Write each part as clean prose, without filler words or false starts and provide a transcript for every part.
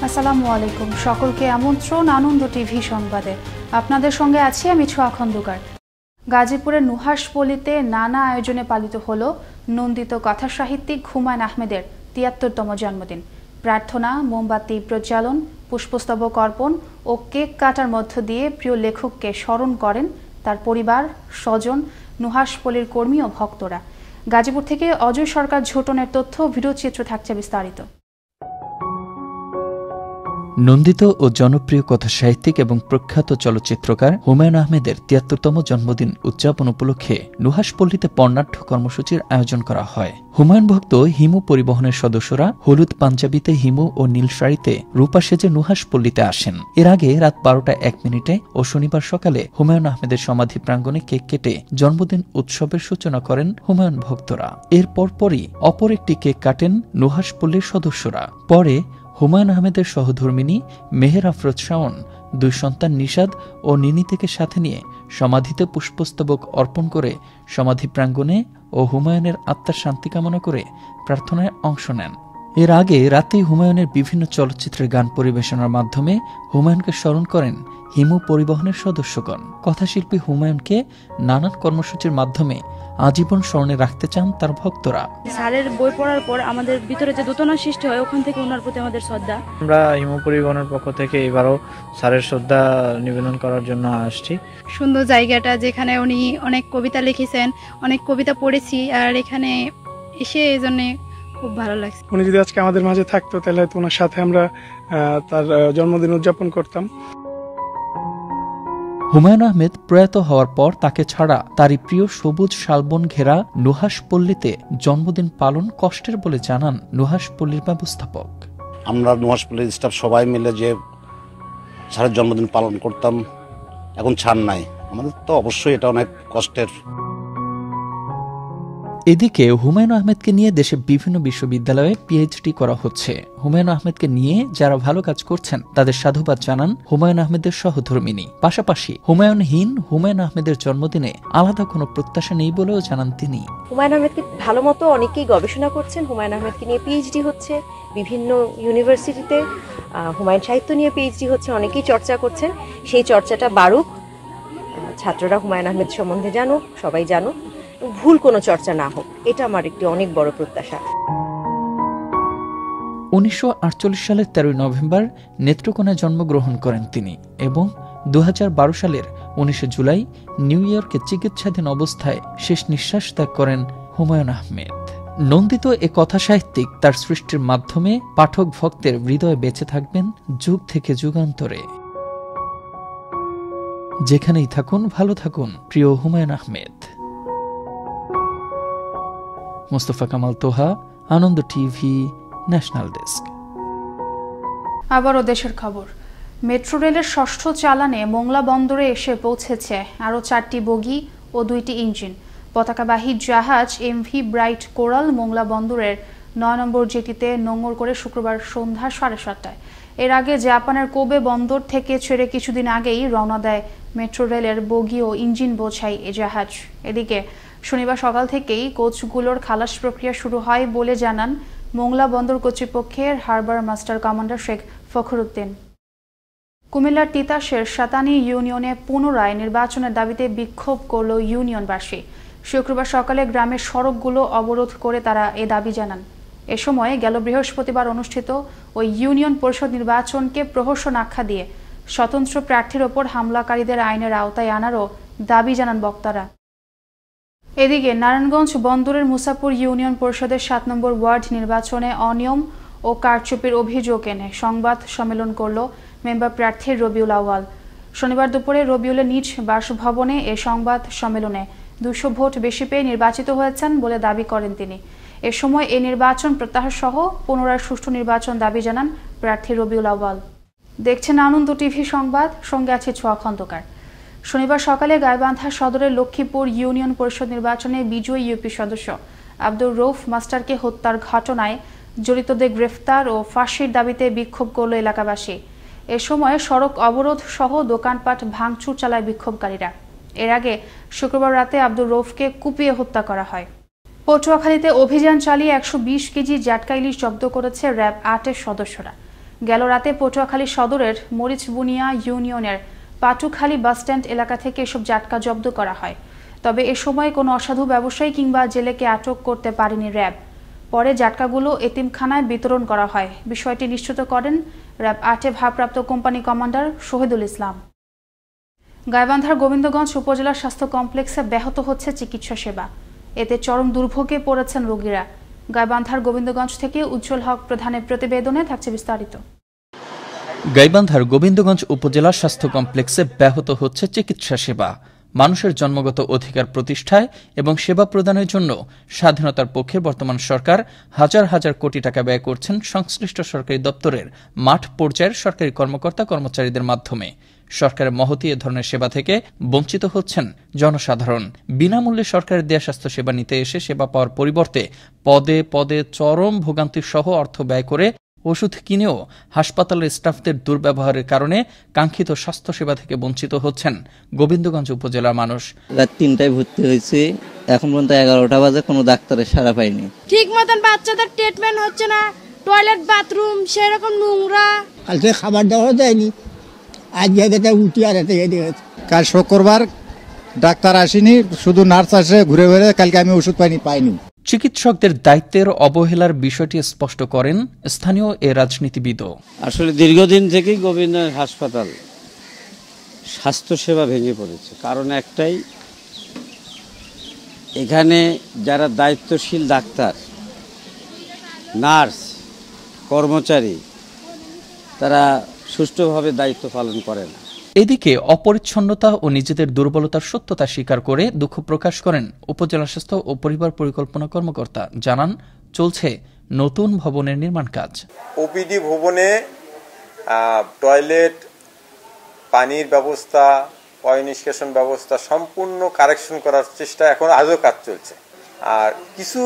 আসসালামু আলাইকুম, সকলকে আমন্ত্রণ আনন্দ টিভি সংবাদে। আপনাদের সঙ্গে আছি আমি ছোঁয়া খন্দকার। গাজীপুরের নুহাশপল্লীতে নানা আয়োজনে পালিত হল নন্দিত কথাসাহিত্যিক হুমায়ুন আহমেদের ৭৩তম জন্মদিন। প্রার্থনা, মোমবাতি প্রজ্বালন, পুষ্পস্তবক অর্পণ ও কেক কাটার মধ্য দিয়ে প্রিয় লেখককে স্মরণ করেন তার পরিবার, স্বজন, নুহাশপল্লীর কর্মী ও ভক্তরা। গাজীপুর থেকে অজয় সরকার ঝোটনের তথ্য, ভিডিওচিত্র থাকছে বিস্তারিত। নন্দিত ও জনপ্রিয় কথাসাহিত্যিক এবং প্রখ্যাত চলচ্চিত্রকার হুমায়ুন আহমেদের ৭৩তম জন্মদিন উদযাপন উপলক্ষে নুহাশপল্লীতে বর্ণাঢ্য কর্মসূচির আয়োজন করা হয়। হুমায়ুন ভক্ত হিমু পরিবহনের সদস্যরা হলুদ পাঞ্জাবিতে হিমু ও নীল শাড়িতে রূপা সেজে নুহাশপল্লীতে আসেন। এর আগে রাত ১২টা ১ ও শনিবার সকালে হুমায়ুন আহমেদের সমাধি প্রাঙ্গণে কেক কেটে জন্মদিন উৎসবের সূচনা করেন হুমায়ুন ভক্তরা। এর পরপরই অপর একটি কেক কাটেন নুহাশপল্লীর সদস্যরা। পরে হুমায়ুন আহমেদের সহধর্মিণী মেহের আফরোজ শাওন ২ সন্তান নিশাদ ও নিনিতেকে সাথে নিয়ে সমাধিতে পুষ্পস্তবক অর্পণ করে সমাধি প্রাঙ্গণে ও হুমায়ুনের আত্মার শান্তি কামনা করে প্রার্থনায় অংশ নেন। এর আগে রাতেই হুমায়ুনের বিভিন্ন চলচ্চিত্রের গান পরিবেশনার মাধ্যমে হুমায়ুনকে স্মরণ করেন হিমু পরিবহনের সদস্যগণ। কথাশিল্পী হুমায়ুনকে নানান কর্মসূচির মাধ্যমে আজীবন স্মরণে রাখতে চান তার ভক্তরা। স্যারের বই পড়ার পর আমাদের ভিতরে যে দোতনা সৃষ্টি হয়, ওখান থেকে ওনার প্রতি আমাদের শ্রদ্ধা। আমরা হিমু পরিবহনের পক্ষ থেকে এবারও স্যারের শ্রদ্ধা নিবেদন করার জন্য আসছি। সুন্দর জায়গাটা, যেখানে উনি অনেক কবিতা লিখেছেন, অনেক কবিতা পড়েছি, আর এখানে এসে এই জন্য খুব ভালো লাগছে। উনি যদি আজকে আমাদের মাঝে থাকতো তাহলে হয়তো ওনার সাথে আমরা তার জন্মদিন উদযাপন করতাম। হুমায়ুন আহমেদ প্রয়াত হওয়ার পর তাকে ছাড়া তারই প্রিয় সবুজ শালবন ঘেরা নুহাশপল্লীতে জন্মদিন পালন কষ্টের বলে জানান নুহাশপল্লীর ব্যবস্থাপক। আমরা নুহাশপল্লীর স্টাফ সবাই মিলে যে স্যারের জন্মদিন পালন করতাম, এখন ছাড় নাই, আমাদের তো অবশ্যই এটা অনেক কষ্টের। এদিকে হুমায়ুন আহমেদকে নিয়ে দেশে বিভিন্ন বিশ্ববিদ্যালয়ে পিএইচডি করা হচ্ছে। হুমায়ুন আহমেদকে নিয়ে যারা ভালো কাজ করছেন তাদের সাধুবাদ জানান হুমায়ুন আহমেদের সহধর্মিণী। পাশাপাশি হুমায়ুনহীন হুমায়ুন আহমেদের জন্মদিনে আলাদা কোনো প্রত্যাশা নেই বলেও জানান তিনি। হুমায়ুন আহমেদকে ভালো মতো অনেকেই গবেষণা করছেন, হুমায়ুন আহমেদকে নিয়ে পিএইচডি হচ্ছে বিভিন্ন ইউনিভার্সিটিতে, হুমায়ুন সাহিত্য নিয়ে পিএইচডি হচ্ছে, অনেকেই চর্চা করছেন। সেই চর্চাটা বাড়ুক, ছাত্ররা হুমায়ুন আহমেদ সম্বন্ধে জানুক, সবাই জানুক, ভুল কোনো চর্চা না হোক, এটা আমার একটি অনেক বড় প্রত্যাশা। ১৯৪৮ সালের ১৩ নভেম্বর নেত্রকোনায় জন্মগ্রহণ করেন তিনি এবং ২০১২ সালের ১৯ জুলাই নিউ ইয়র্কে চিকিৎসাধীন অবস্থায় শেষ নিঃশ্বাস ত্যাগ করেন হুমায়ুন আহমেদ। নন্দিত এ কথাসাহিত্যিক তার সৃষ্টির মাধ্যমে পাঠক ভক্তের হৃদয়ে বেঁচে থাকবেন যুগ থেকে যুগান্তরে। যেখানেই থাকুন ভালো থাকুন প্রিয় হুমায়ুন আহমেদ। মুস্তফা কামাল তোহা, আনন্দ টিভি, ন্যাশনাল ডেস্ক। আবারও দেশের খবর। মেট্রো রেলের ষষ্ঠ চালানে মোংলা বন্দরে এসে পৌঁছেছে আরও ৪টি বগি ও ২টি ইঞ্জিন। পতাকাবাহী জাহাজ এমভি ব্রাইট কোরাল মোংলা বন্দরের ৯ নম্বর জেটিতে নোঙর করে শুক্রবার সন্ধ্যা ৭:৩০টায়। এর আগে জাপানের কোবে বন্দর থেকে ছেড়ে কিছুদিন আগেই রওনা দেয় মেট্রো রেলের বগি ও ইঞ্জিন বোঝাই এ জাহাজ। এদিকে শনিবার সকাল থেকেই কোচগুলোর খালাস প্রক্রিয়া শুরু হয় বলে জানান মোংলা বন্দর কর্তৃপক্ষের harbour master commander Sheikh Fakhruddin. কুমিল্লার তিতাসের সাতানি ইউনিয়নে পুনরায় নির্বাচনের দাবিতে বিক্ষোভ করল ইউনিয়নবাসী। শুক্রবার সকালে গ্রামের সড়কগুলো অবরোধ করে তারা এ দাবি জানান। এ সময় গেল বৃহস্পতিবার অনুষ্ঠিত ওই ইউনিয়ন পরিষদ নির্বাচনকে প্রহসন আখ্যা দিয়ে স্বতন্ত্র প্রার্থীর ওপর হামলাকারীদের আইনের আওতায় আনারও দাবি জানান বক্তারা। এদিকে নারায়ণগঞ্জ বন্দরের মুসাপুর ইউনিয়ন পরিষদের ৭ নম্বর ওয়ার্ড নির্বাচনে অনিয়ম ও কারচুপির অভিযোগ এনে সংবাদ সম্মেলন করল মেম্বার প্রার্থী রবিউল আউয়াল। শনিবার দুপুরে রবিউলের নিজ বাসভবনে এ সংবাদ সম্মেলনে ২০০ ভোট বেশি পেয়ে নির্বাচিত হয়েছেন বলে দাবি করেন তিনি। এ সময় এই নির্বাচন প্রত্যাহার সহ পুনরায় সুষ্ঠু নির্বাচন দাবি জানান প্রার্থী রবিউল আউয়াল। দেখছেন আনন্দ টিভি সংবাদ, সঙ্গে আছে ছোঁয়া খন্দকার। শনিবার সকালে গাইবান্ধা সদরের লক্ষ্মীপুর ইউনিয়ন পরিষদ নির্বাচনে বিজয়ী ইউপি সদস্য আব্দুর রৌফ মাস্টারকে হত্যার ঘটনায় জড়িতদের গ্রেফতার ও ফাঁসির দাবিতে বিক্ষোভ করল এলাকাবাসী। এ সময় সড়ক অবরোধ সহ দোকানপাট ভাঙচুর চালায় বিক্ষোভকারীরা। এর আগে শুক্রবার রাতে আব্দুর রৌফকে কুপিয়ে হত্যা করা হয়। পটুয়াখালীতে অভিযান চালিয়ে ১২০ কেজি জাটকা ইলিশ জব্দ করেছে র্যাব ৮-এর সদস্যরা। গেল রাতে পটুয়াখালী সদরের মরিচবুনিয়া ইউনিয়নের পাটুখালী বাসস্ট্যান্ড এলাকা থেকে এসব জাটকা জব্দ করা হয়। তবে এ সময় কোনো অসাধু ব্যবসায়ী কিংবা জেলেকে আটক করতে পারেনি র্যাব। পরে জাটকাগুলো এতিমখানায় বিতরণ করা হয়। বিষয়টি নিশ্চিত করেন র্যাব 8 ভারপ্রাপ্ত কোম্পানি কমান্ডার শহীদুল ইসলাম। গাইবান্ধার গোবিন্দগঞ্জ উপজেলা স্বাস্থ্য কমপ্লেক্সে ব্যাহত হচ্ছে চিকিৎসা সেবা। এতে চরম দুর্ভোগে পড়েছেন রোগীরা। গাইবান্ধার গোবিন্দগঞ্জ থেকে উজ্জ্বল হক প্রধানের প্রতিবেদনে থাকছে বিস্তারিত। গাইবান্ধার গোবিন্দগঞ্জ উপজেলা স্বাস্থ্য কমপ্লেক্সে ব্যাহত হচ্ছে চিকিৎসা সেবা। মানুষের জন্মগত অধিকার প্রতিষ্ঠায় এবং সেবা প্রদানের জন্য স্বাধীনতার পক্ষে বর্তমান সরকার হাজার হাজার কোটি টাকা ব্যয় করছেন সংশ্লিষ্ট সরকারি দপ্তরের মাঠ পর্যায়ের সরকারি কর্মকর্তা কর্মচারীদের মাধ্যমে। সরকারের মহতী এ ধরনের সেবা থেকে বঞ্চিত হচ্ছেন জনসাধারণ। বিনামূল্যে সরকারের দেয়া স্বাস্থ্য সেবা নিতে এসে সেবা পাওয়ার পরিবর্তে পদে পদে চরম ভোগান্তি সহ অর্থ ব্যয় করে ওষুধ কিনেও হাসপাতালের স্টাফদের দুর্ব্যবহারের কারণে কাঙ্ক্ষিত স্বাস্থ্যসেবা থেকে বঞ্চিত হচ্ছেন গোবিন্দগঞ্জ উপজেলার মানুষ। রাত 3টায় ভর্তি হয়েছে, এখন পর্যন্ত 11টা বাজে কোনো ডাক্তারের সাড়া পাইনি। ঠিক মতন বাচ্চাদের ট্রিটমেন্ট হচ্ছে না, টয়লেট বাথরুম সেরকম নোংরা। কালকে খাবার দেওয়া যায়নি, আজকে এটা উঠি আর এটা কাল শুক্রবার ডাক্তার আসেনি, শুধু নার্স আসে ঘুরে ঘুরে। কালকে আমি ওষুধ পাইনি। চিকিৎসকদের দায়িত্বের অবহেলার বিষয়টি স্পষ্ট করেন স্থানীয় এ রাজনীতিবিদও। আসলে দীর্ঘদিন থেকেই গোবিন্দগঞ্জ হাসপাতাল স্বাস্থ্যসেবা ভেঙে পড়েছে। কারণ একটাই, এখানে যারা দায়িত্বশীল ডাক্তার, নার্স, কর্মচারী, তারা সুষ্ঠুভাবে দায়িত্ব পালন করে না। এদিকে অপরিচ্ছন্নতা ও নিজেদের দুর্বলতার সত্যতা স্বীকার করে দুঃখ প্রকাশ করেন উপজেলা স্বাস্থ্য ও পরিবার পরিকল্পনা কর্মকর্তা। জানান, চলছে নতুন ভবনের নির্মাণ কাজ। ওপিডি ভবনে টয়লেট, পানির ব্যবস্থা, পয় নিষ্কাশন ব্যবস্থা সম্পূর্ণ কারেকশন করার চেষ্টা এখন আজও কাজ চলছে। আর কিছু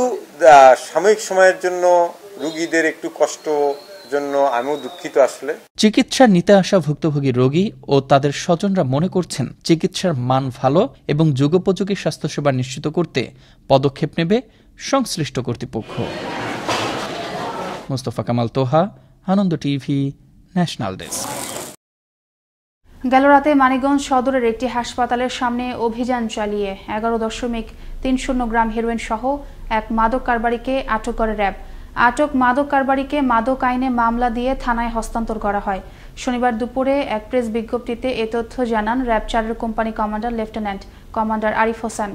সাময়িক সময়ের জন্য রোগীদের একটু কষ্ট জন্য আমিও দুঃখিত। আসলে চিকিৎসা নিতে আসা ভুক্তভোগী রোগী ও তাদের স্বজনরা মনে করছেন চিকিৎসার মান ভালো এবং যুগোপযোগী স্বাস্থ্যসেবা নিশ্চিত করতে পদক্ষেপ নেবে সংশ্লিষ্ট কর্তৃপক্ষ। মুস্তফা কামাল তোহা, আনন্দ টিভি, ন্যাশনাল ডেস্ক। গেল রাতে মানিকগঞ্জ সদরের একটি হাসপাতালের সামনে অভিযান চালিয়ে 11.30 গ্রাম হেরোইন সহ এক মাদক কারবারিকে আটক করে র্যাব। আটক মাদক কারবারিকে মাদক আইনে মামলা দিয়ে থানায় হস্তান্তর করা হয়। শনিবার দুপুরে এক প্রেস বিজ্ঞপ্তিতে এ তথ্য জানান RAB 4 company commander lieutenant commander Arif Hossain.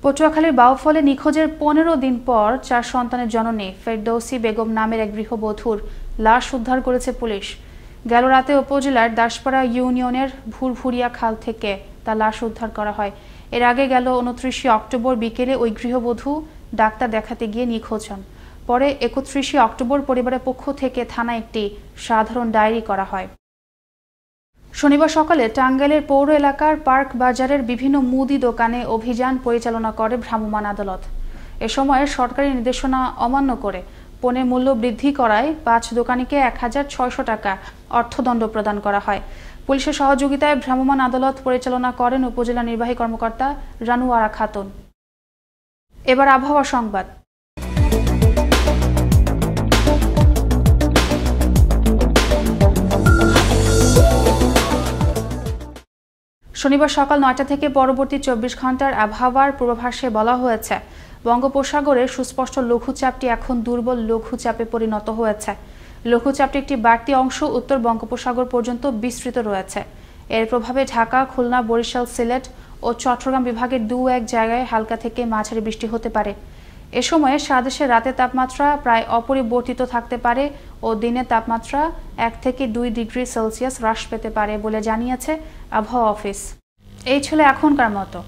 পটুয়াখালীর বাউফলে নিখোঁজের 15 দিন পর 4 সন্তানের জননী ফেরদৌসী বেগম নামের এক গৃহবধূর লাশ উদ্ধার করেছে পুলিশ। গেল রাতে উপজেলার দাসপাড়া ইউনিয়নের ভুরভুরিয়া খাল থেকে তার লাশ উদ্ধার করা হয়। এর আগে গেল 29 অক্টোবর বিকেলে ওই গৃহবধূ ডাক্তার দেখাতে গিয়ে নিখোঁজ হন। পরে 31 অক্টোবর পরিবারের পক্ষ থেকে থানায় একটি সাধারণ ডায়েরি করা হয়। শনিবার সকালে টাঙ্গাইলের পৌর এলাকার পার্ক বাজারের বিভিন্ন মুদি দোকানে অভিযান পরিচালনা করে ভ্রাম্যমাণ আদালত। এ সময় সরকারি নির্দেশনা অমান্য করে পণ্যের মূল্য বৃদ্ধি করায় 5 দোকানিকে 1600 টাকা অর্থদণ্ড প্রদান করা হয়। পুলিশের সহযোগিতায় ভ্রাম্যমাণ আদালত পরিচালনা করেন উপজেলা নির্বাহী কর্মকর্তা রানুয়ারা খাতুন। এবার আবহাওয়া সংবাদ। শনিবার সকাল 9টা থেকে পরবর্তী 24 ঘন্টার আবহাওয়ার পূর্বাভাসে বলা হয়েছে, বঙ্গোপসাগরের সুস্পষ্ট লঘুচাপটি এখন দুর্বল লঘুচাপে পরিণত হয়েছে। লঘুচাপটি একটি বাড়তি অংশ উত্তর বঙ্গোপসাগর পর্যন্ত বিস্তৃত রয়েছে। এর প্রভাবে ঢাকা, খুলনা, বরিশাল, সিলেট ও চট্টগ্রাম বিভাগের 2-1 জায়গায় হালকা থেকে মাঝারি বৃষ্টি হতে পারে। এ সময়ে সারা দেশে রাতের তাপমাত্রা প্রায় অপরিবর্তিত থাকতে পারে ও দিনের তাপমাত্রা 1 থেকে 2 ডিগ্রি সেলসিয়াস হ্রাস পেতে পারে বলে জানিয়েছে আবহাওয়া অফিস। এই ছিল এখনকার মতো।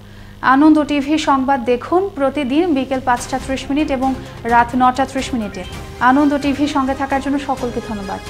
আনন্দ টিভি সংবাদ দেখুন প্রতিদিন বিকেল 5টা30 এবং রাত 9টা30। আনন্দ টিভি সঙ্গে থাকার জন্য সকলকে ধন্যবাদ।